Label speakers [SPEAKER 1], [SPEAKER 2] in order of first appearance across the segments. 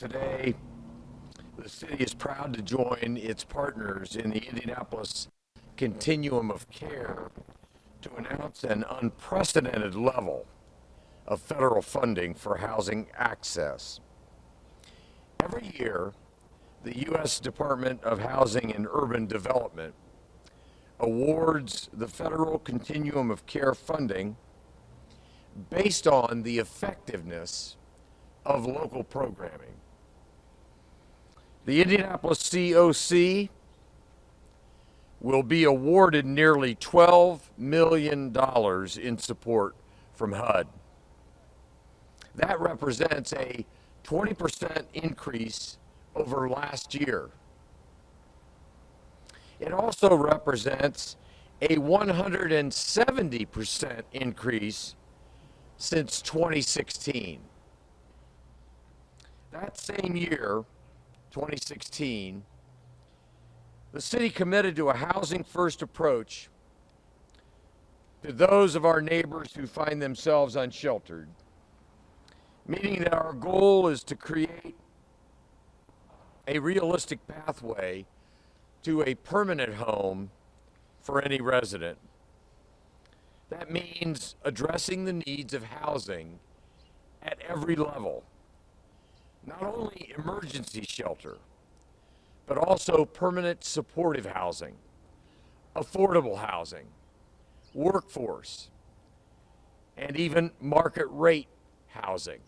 [SPEAKER 1] Today, the city is proud to join its partners in the Indianapolis Continuum of Care to announce an unprecedented level of federal funding for housing access. Every year, the U.S. Department of Housing and Urban Development awards the federal Continuum of Care funding based on the effectiveness of local programming. The Indianapolis COC will be awarded nearly $12 million in support from HUD. That represents a 20% increase over last year. It also represents a 170% increase since 2016. That same year, 2016, the city committed to a housing-first approach to those of our neighbors who find themselves unsheltered, meaning that our goal is to create a realistic pathway to a permanent home for any resident. That means addressing the needs of housing at every level. Not only emergency shelter, but also permanent supportive housing, affordable housing, workforce, and even market rate housing.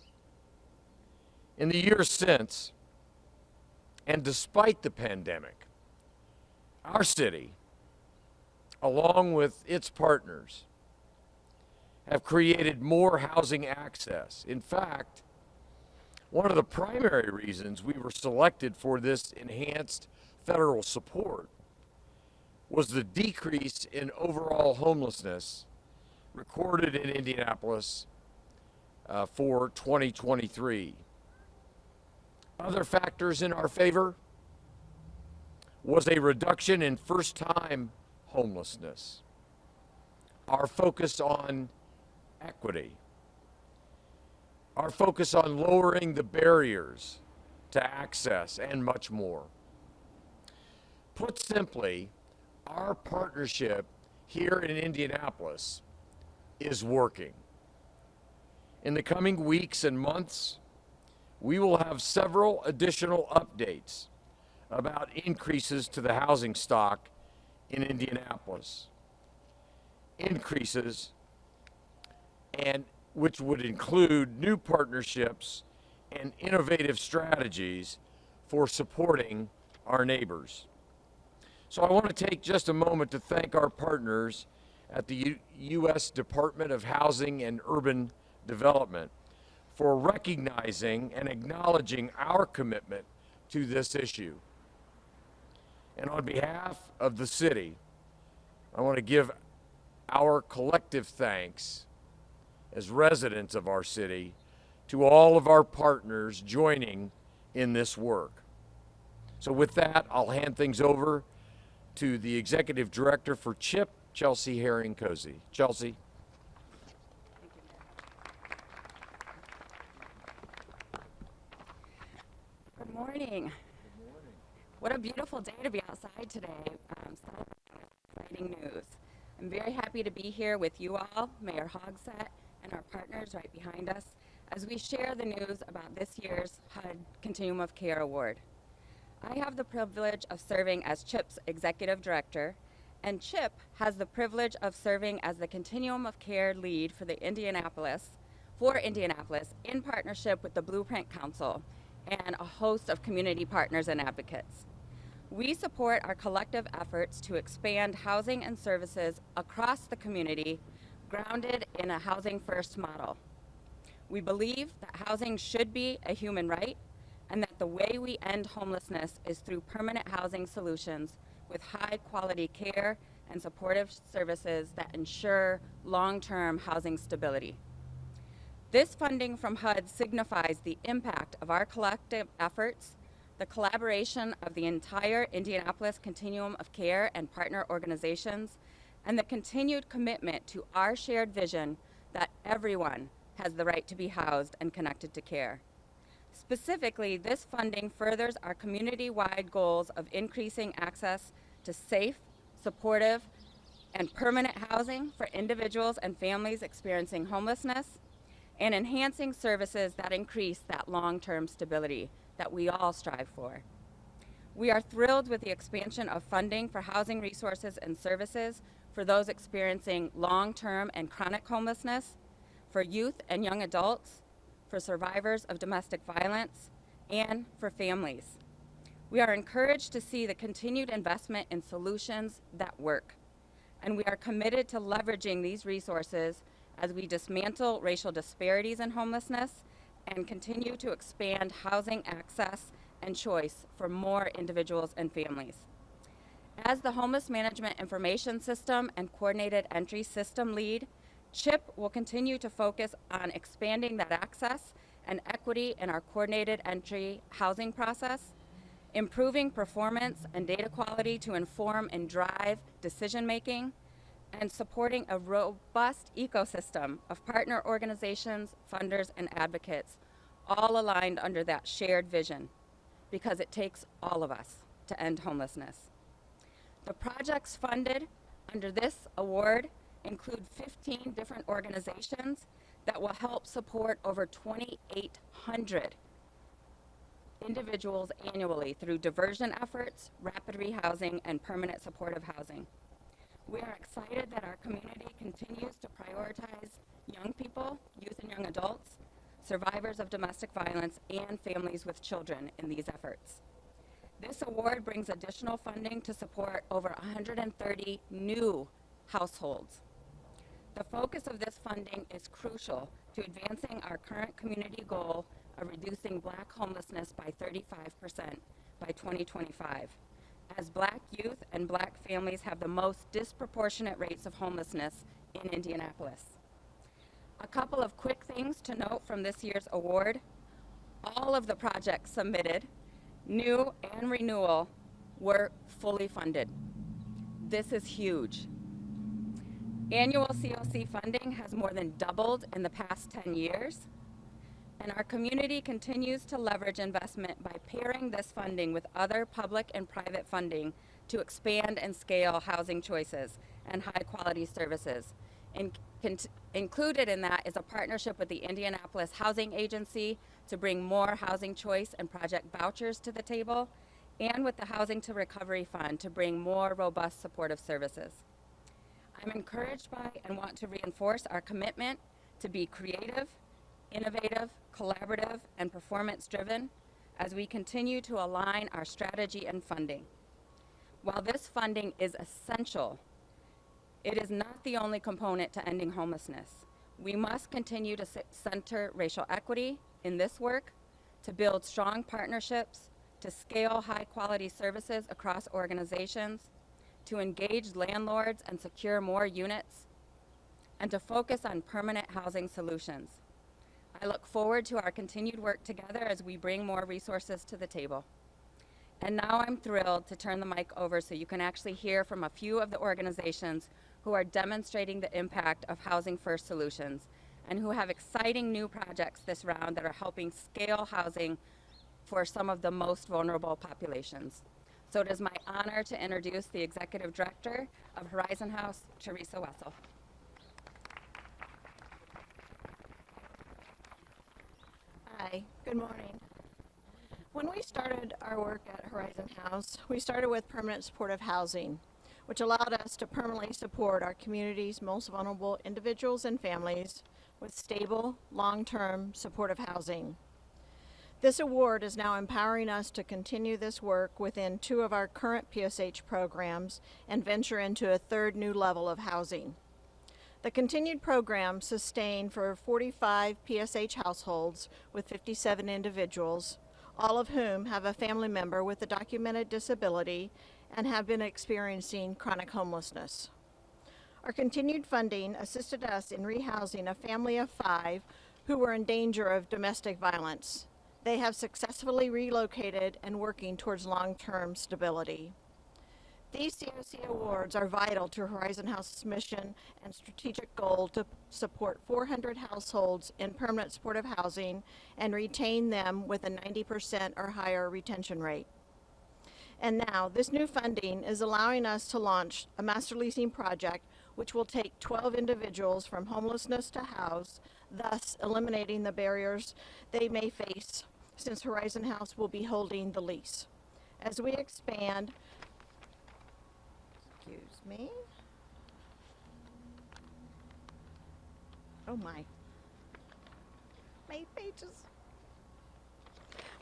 [SPEAKER 1] In the years since, and despite the pandemic, our city, along with its partners, have created more housing access. In fact, one of the primary reasons we were selected for this enhanced federal support was the decrease in overall homelessness recorded in Indianapolis for 2023. Other factors in our favor was a reduction in first-time homelessness, our focus on equity, our focus on lowering the barriers to access, and much more. Put simply, our partnership here in Indianapolis is working. In the coming weeks and months, we will have several additional updates about increases to the housing stock in Indianapolis. Increases and which would include new partnerships and innovative strategies for supporting our neighbors. So I want to take just a moment to thank our partners at the U.S. Department of Housing and Urban Development for recognizing and acknowledging our commitment to this issue. And on behalf of the city, I want to give our collective thanks as residents of our city to all of our partners joining in this work. So with that, I'll hand things over to the Executive Director for CHIP, Chelsea Herring-Cozy. Chelsea.
[SPEAKER 2] Good morning. What a beautiful day to be outside today. Exciting news. I'm very happy to be here with you all, Mayor Hogsett, and our partners right behind us as we share the news about this year's HUD Continuum of Care Award. I have the privilege of serving as CHIP's Executive Director, and CHIP has the privilege of serving as the Continuum of Care lead for Indianapolis in partnership with the Blueprint Council and a host of community partners and advocates. We support our collective efforts to expand housing and services across the community grounded in a housing-first model. We believe that housing should be a human right and that the way we end homelessness is through permanent housing solutions with high-quality care and supportive services that ensure long-term housing stability. This funding from HUD signifies the impact of our collective efforts, the collaboration of the entire Indianapolis Continuum of Care and partner organizations, and the continued commitment to our shared vision that everyone has the right to be housed and connected to care. Specifically, this funding furthers our community-wide goals of increasing access to safe, supportive, and permanent housing for individuals and families experiencing homelessness, and enhancing services that increase that long-term stability that we all strive for. We are thrilled with the expansion of funding for housing resources and services for those experiencing long-term and chronic homelessness, for youth and young adults, for survivors of domestic violence, and for families. We are encouraged to see the continued investment in solutions that work, and we are committed to leveraging these resources as we dismantle racial disparities in homelessness and continue to expand housing access and choice for more individuals and families. As the Homeless Management Information System and Coordinated Entry System lead, CHIP will continue to focus on expanding that access and equity in our coordinated entry housing process, improving performance and data quality to inform and drive decision-making, and supporting a robust ecosystem of partner organizations, funders, and advocates, all aligned under that shared vision, because it takes all of us to end homelessness. The projects funded under this award include 15 different organizations that will help support over 2,800 individuals annually through diversion efforts, rapid rehousing, and permanent supportive housing. We are excited that our community continues to prioritize young people, youth and young adults, survivors of domestic violence, and families with children in these efforts. This award brings additional funding to support over 130 new households. The focus of this funding is crucial to advancing our current community goal of reducing Black homelessness by 35% by 2025, as Black youth and Black families have the most disproportionate rates of homelessness in Indianapolis. A couple of quick things to note from this year's award. All of the projects submitted, new and renewal, were fully funded. This is huge. Annual COC funding has more than doubled in the past 10 years, and our community continues to leverage investment by pairing this funding with other public and private funding to expand and scale housing choices and high-quality services. Included in that is a partnership with the Indianapolis Housing Agency to bring more housing choice and project vouchers to the table, and with the Housing to Recovery Fund to bring more robust supportive services. I'm encouraged by and want to reinforce our commitment to be creative, innovative, collaborative, and performance-driven as we continue to align our strategy and funding. While this funding is essential, it is not the only component to ending homelessness. We must continue to center racial equity in this work, to build strong partnerships, to scale high-quality services across organizations, to engage landlords and secure more units, and to focus on permanent housing solutions. I look forward to our continued work together as we bring more resources to the table. And now I'm thrilled to turn the mic over so you can actually hear from a few of the organizations who are demonstrating the impact of Housing First solutions and who have exciting new projects this round that are helping scale housing for some of the most vulnerable populations. So it is my honor to introduce the Executive Director of Horizon House, Teresa Wessel.
[SPEAKER 3] Hi, good morning. When we started our work at Horizon House, we started with permanent supportive housing, which allowed us to permanently support our community's most vulnerable individuals and families with stable, long-term supportive housing. This award is now empowering us to continue this work within 2 of our current PSH programs and venture into a 3rd new level of housing. The continued program sustained for 45 PSH households with 57 individuals, all of whom have a family member with a documented disability and have been experiencing chronic homelessness. Our continued funding assisted us in rehousing a family of 5 who were in danger of domestic violence. They have successfully relocated and working towards long-term stability. These COC awards are vital to Horizon House's mission and strategic goal to support 400 households in permanent supportive housing and retain them with a 90% or higher retention rate. And now, this new funding is allowing us to launch a master leasing project which will take 12 individuals from homelessness to house, thus eliminating the barriers they may face since Horizon House will be holding the lease. As we expand, excuse me. Oh my pages.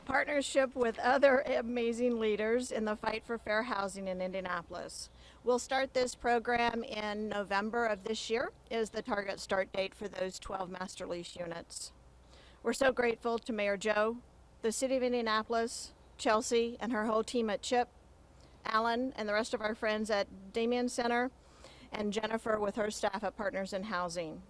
[SPEAKER 3] Partnership with other amazing leaders in the fight for fair housing in Indianapolis. We'll start this program in November of this year is the target start date for those 12 master lease units. We're so grateful to Mayor Joe, the City of Indianapolis, Chelsea and her whole team at CHIP, Alan and the rest of our friends at Damien Center, and Jennifer with her staff at Partners in Housing.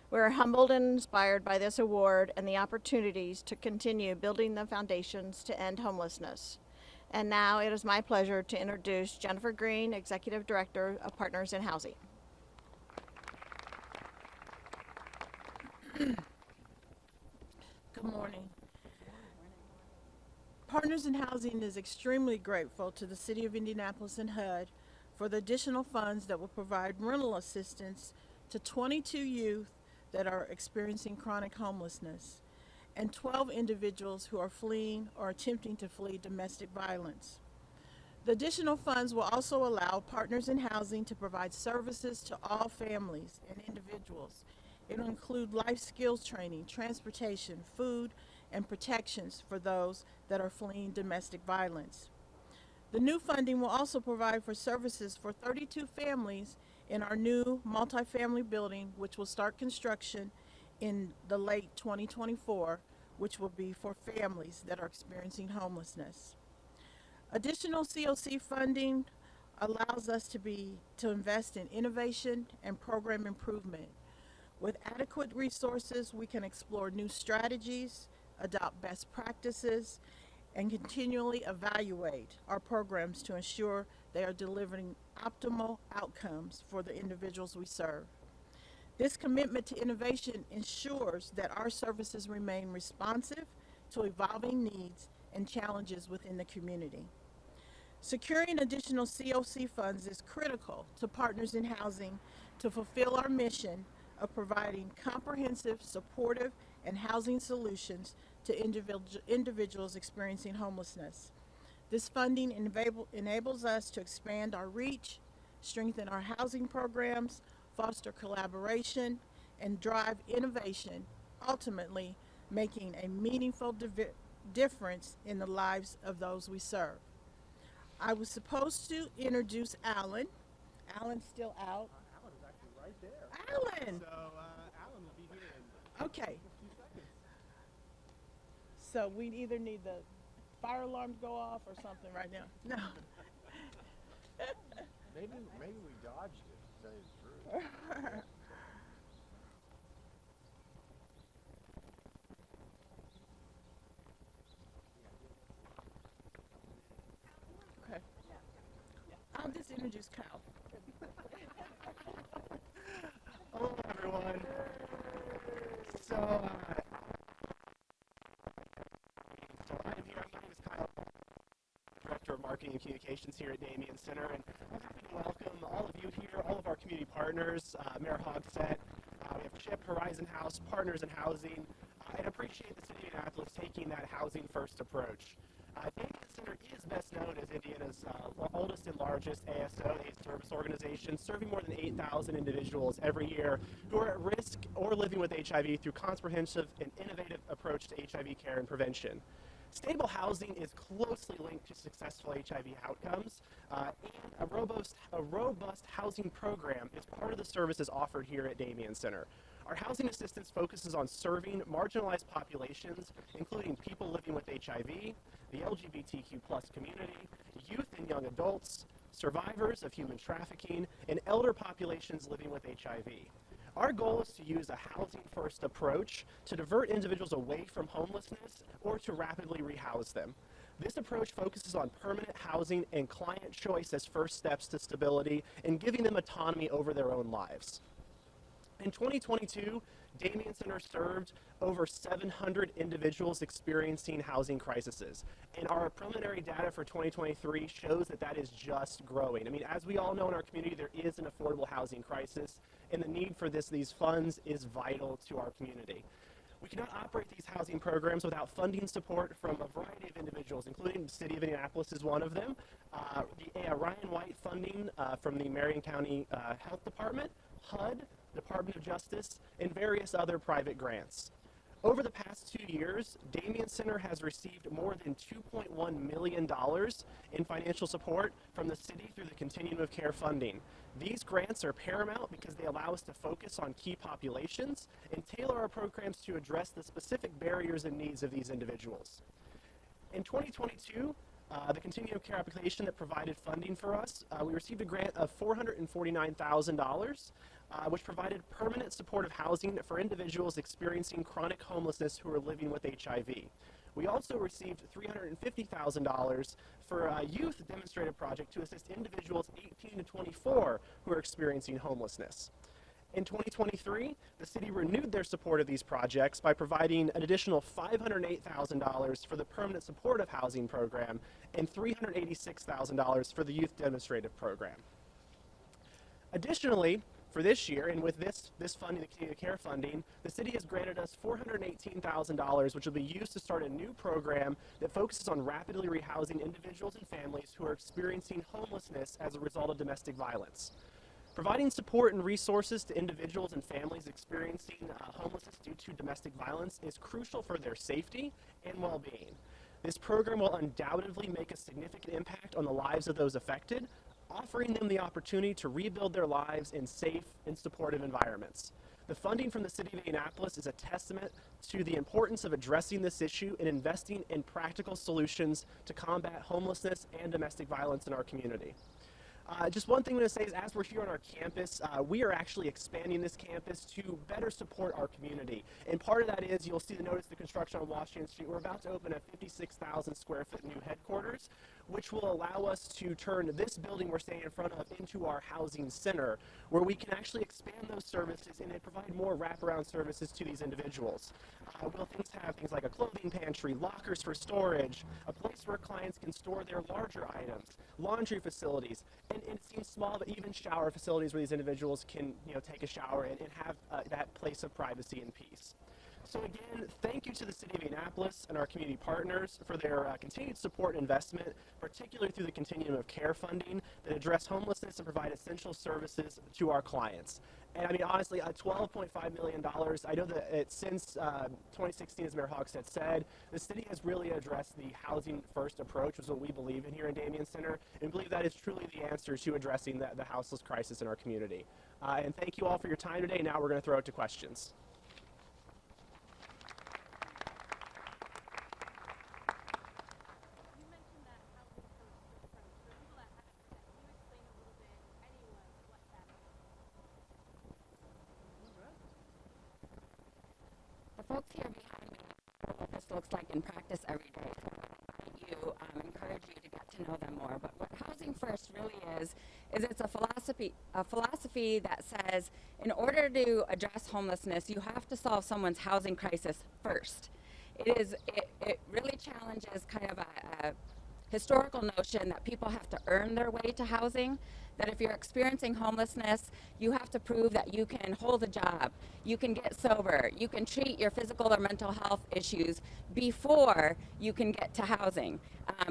[SPEAKER 3] We're humbled and inspired by this award and the opportunities to continue building the foundations to end homelessness. And now it is my pleasure to introduce Jennifer Green, Executive Director of Partners in Housing.
[SPEAKER 4] Good morning. Partners in Housing is extremely grateful to the City of Indianapolis and HUD for the additional funds that will provide rental assistance to 22 youth that are experiencing chronic homelessness and 12 individuals who are fleeing or attempting to flee domestic violence. The additional funds will also allow Partners in Housing to provide services to all families and individuals. It will include life skills training, transportation, food, and protections for those that are fleeing domestic violence. The new funding will also provide for services for 32 families in our new multifamily building, which will start construction in the late 2024, which will be for families that are experiencing homelessness. Additional COC funding allows us to invest in innovation and program improvement. With adequate resources, we can explore new strategies, adopt best practices, and continually evaluate our programs to ensure they are delivering optimal outcomes for the individuals we serve. This commitment to innovation ensures that our services remain responsive to evolving needs and challenges within the community. Securing additional COC funds is critical to Partners in Housing to fulfill our mission of providing comprehensive, supportive, and housing solutions to individuals experiencing homelessness. This funding enables us to expand our reach, strengthen our housing programs, foster collaboration, and drive innovation, ultimately making a meaningful difference in the lives of those we serve. I was supposed to introduce Alan. Alan's still out.
[SPEAKER 5] Alan is actually right there.
[SPEAKER 4] Alan!
[SPEAKER 5] So Alan will be here in
[SPEAKER 4] Okay,
[SPEAKER 5] a few seconds.
[SPEAKER 4] so we either need the fire alarm to go off or something right now. No.
[SPEAKER 1] Maybe we dodged it, to tell you the truth.
[SPEAKER 4] Okay. I'll just introduce Kyle.
[SPEAKER 5] Hello, everyone. So I'm here. My name is Kyle, Director of Marketing and Communications here at Damien Center, and I'm happy to welcome all of you here, all of our community partners, Mayor Hogsett. We have CHIP, Horizon House, Partners in Housing, and appreciate the City of Indianapolis taking that housing-first approach. Damien Center is best known as Indiana's oldest and largest ASO, AIDS service organization, serving more than 8,000 individuals every year who are at risk or living with HIV through comprehensive and innovative approach to HIV care and prevention. Stable housing is closely linked to successful HIV outcomes, and a robust housing program is part of the services offered here at Damien Center. Our housing assistance focuses on serving marginalized populations, including people living with HIV, the LGBTQ+ community, youth and young adults, survivors of human trafficking, and elder populations living with HIV. Our goal is to use a housing-first approach to divert individuals away from homelessness or to rapidly rehouse them. This approach focuses on permanent housing and client choice as first steps to stability and giving them autonomy over their own lives. In 2022, Damien Center served over 700 individuals experiencing housing crises. And our preliminary data for 2023 shows that that is just growing. I mean, as we all know in our community, there is an affordable housing crisis, and the need for these funds is vital to our community. We cannot operate these housing programs without funding support from a variety of individuals, including the City of Indianapolis is one of them, the Ryan White funding from the Marion County Health Department, HUD, Department of Justice, and various other private grants. Over the past 2 years, Damien Center has received more than $2.1 million in financial support from the city through the Continuum of Care funding. These grants are paramount because they allow us to focus on key populations and tailor our programs to address the specific barriers and needs of these individuals. In 2022, the Continuum of Care application that provided funding for us, we received a grant of $449,000, which provided permanent supportive housing for individuals experiencing chronic homelessness who are living with HIV. We also received $350,000 for a youth demonstrative project to assist individuals 18 to 24 who are experiencing homelessness. In 2023, the city renewed their support of these projects by providing an additional $508,000 for the permanent supportive housing program and $386,000 for the youth demonstrative program. Additionally, for this year, and with this funding, the Continuum of Care funding, the city has granted us $418,000, which will be used to start a new program that focuses on rapidly rehousing individuals and families who are experiencing homelessness as a result of domestic violence. Providing support and resources to individuals and families experiencing homelessness due to domestic violence is crucial for their safety and well-being. This program will undoubtedly make a significant impact on the lives of those affected, offering them the opportunity to rebuild their lives in safe and supportive environments. The funding from the City of Indianapolis is a testament to the importance of addressing this issue and investing in practical solutions to combat homelessness and domestic violence in our community. Just one thing I'm going to say is, as we're here on our campus, we are actually expanding this campus to better support our community. And part of that is, you'll see the notice of the construction on Washington Street. We're about to open a 56,000 square foot new headquarters, which will allow us to turn this building we're standing in front of into our housing center, where we can actually expand those services and provide more wraparound services to these individuals. We'll have things like a clothing pantry, lockers for storage, a place where clients can store their larger items, laundry facilities, and it seems small, but even shower facilities where these individuals can take a shower and have that place of privacy and peace. So again, thank you to the City of Indianapolis and our community partners for their continued support and investment, particularly through the Continuum of Care funding that address homelessness and provide essential services to our clients. And I mean, honestly, $12.5 million, I know that since 2016, as Mayor Hogsett said, the city has really addressed the housing first approach, which is what we believe in here in Damien Center, and believe that is truly the answer to addressing the houseless crisis in our community. And thank you all for your time today. Now we're going to throw it to questions.
[SPEAKER 2] The folks here behind me know what this looks like in practice every day. So I encourage you to get to know them more. But what Housing First really is it's a philosophy that says in order to address homelessness, you have to solve someone's housing crisis first. It really challenges kind of a historical notion that people have to earn their way to housing, that if you're experiencing homelessness, you have to prove that you can hold a job, you can get sober, you can treat your physical or mental health issues before you can get to housing.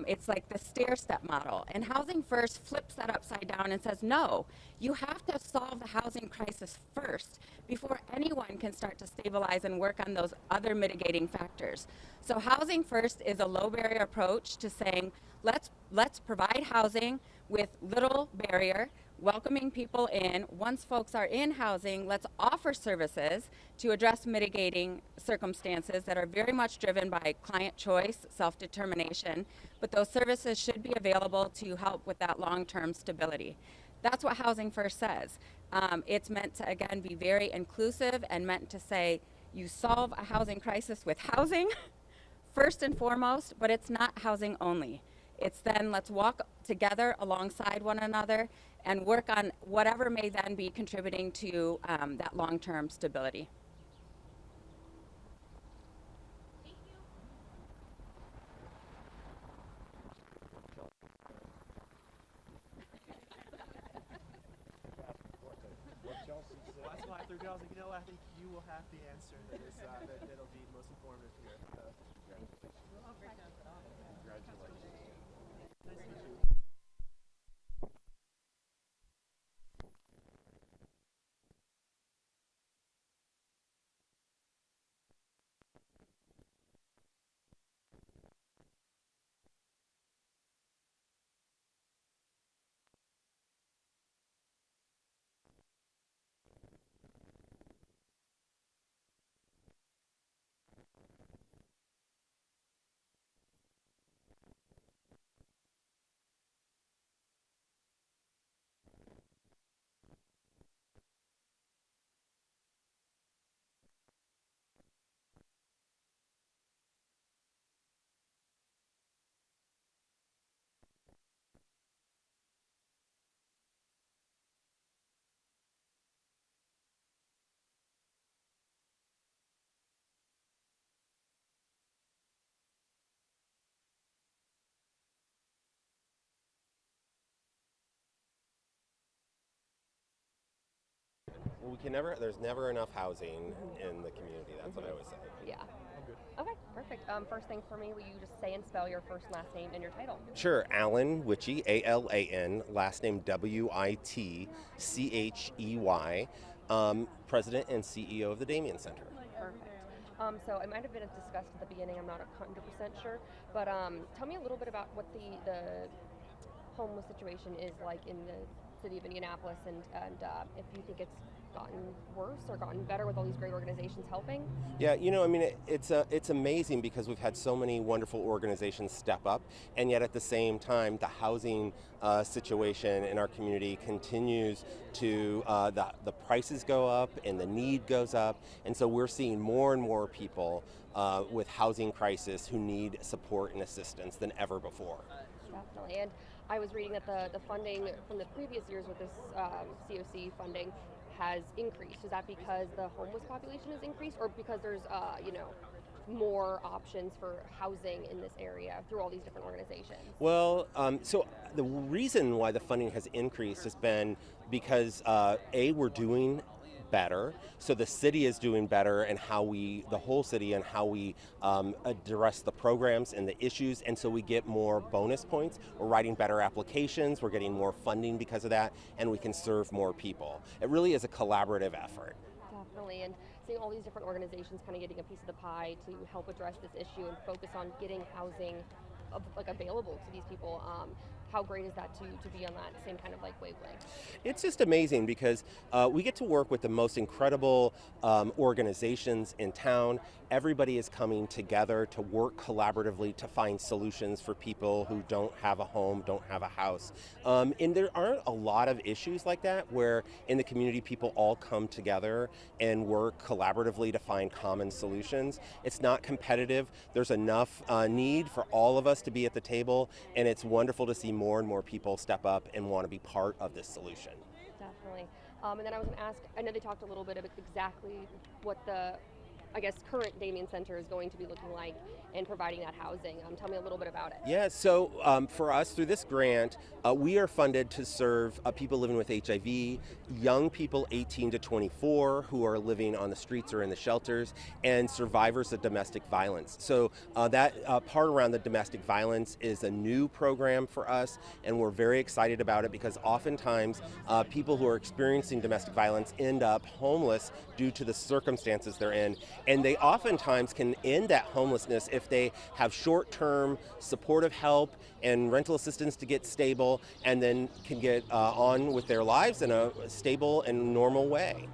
[SPEAKER 2] It's like the stair-step model. And Housing First flips that upside down and says, no, you have to solve the housing crisis first before anyone can start to stabilize and work on those other mitigating factors. So Housing First is a low-barrier approach to saying, let's provide housing with little barrier, welcoming people in. Once folks are in housing, let's offer services to address mitigating circumstances that are very much driven by client choice, self-determination, but those services should be available to help with that long-term stability. That's what Housing First says. It's meant to, again, be very inclusive and meant to say you solve a housing crisis with housing first and foremost, but it's not housing only. It's then let's walk together alongside one another and work on whatever may then be contributing to that long-term stability.
[SPEAKER 5] Well, that's why I threw it. I was like, you know, I think you will have the answer that'll be most informative here.
[SPEAKER 6] There's never enough housing in the community. That's what I always say.
[SPEAKER 7] Yeah. Okay, perfect. First thing for me, will you just say and spell your first, last name, and your title?
[SPEAKER 6] Sure, Alan Witchey, Alan, last name Witchey, President and CEO of the Damien Center.
[SPEAKER 7] Perfect. So it might have been discussed at the beginning. I'm not 100% sure, but tell me a little bit about what the homeless situation is like in the city of Indianapolis, and if you think it's gotten worse or gotten better with all these great organizations helping?
[SPEAKER 6] Yeah, it's amazing because we've had so many wonderful organizations step up, and yet at the same time, the housing situation in our community continues to, the prices go up and the need goes up, and so we're seeing more and more people with housing crisis who need support and assistance than ever before.
[SPEAKER 7] Definitely, and I was reading that the funding from the previous years with this COC funding has increased. Is that because the homeless population has increased, or because there's more options for housing in this area through all these different organizations?
[SPEAKER 6] Well, so the reason why the funding has increased has been because we're doing better. So the city is doing better, and the whole city, and how we address the programs and the issues, and so we get more bonus points. We're writing better applications, we're getting more funding because of that, and we can serve more people. It really is a collaborative effort.
[SPEAKER 7] Definitely, and seeing all these different organizations kind of getting a piece of the pie to help address this issue and focus on getting housing available to these people. How great is that to be on that same kind of wavelength?
[SPEAKER 6] It's just amazing because we get to work with the most incredible organizations in town. Everybody is coming together to work collaboratively to find solutions for people who don't have a home, don't have a house. And there aren't a lot of issues like that where in the community people all come together and work collaboratively to find common solutions. It's not competitive. There's enough need for all of us to be at the table, and it's wonderful to see more and more people step up and want to be part of this solution.
[SPEAKER 7] Definitely. And then I was going to ask, I know they talked a little bit about exactly what the current Damien Center is going to be looking like in providing that housing. Tell me a little bit about it.
[SPEAKER 6] Yeah, so for us, through this grant, we are funded to serve people living with HIV, young people 18 to 24 who are living on the streets or in the shelters, and survivors of domestic violence. So that part around the domestic violence is a new program for us, and we're very excited about it because oftentimes people who are experiencing domestic violence end up homeless due to the circumstances they're in, and they oftentimes can end that homelessness if they have short-term supportive help and rental assistance to get stable, and then can get on with their lives in a stable and normal way.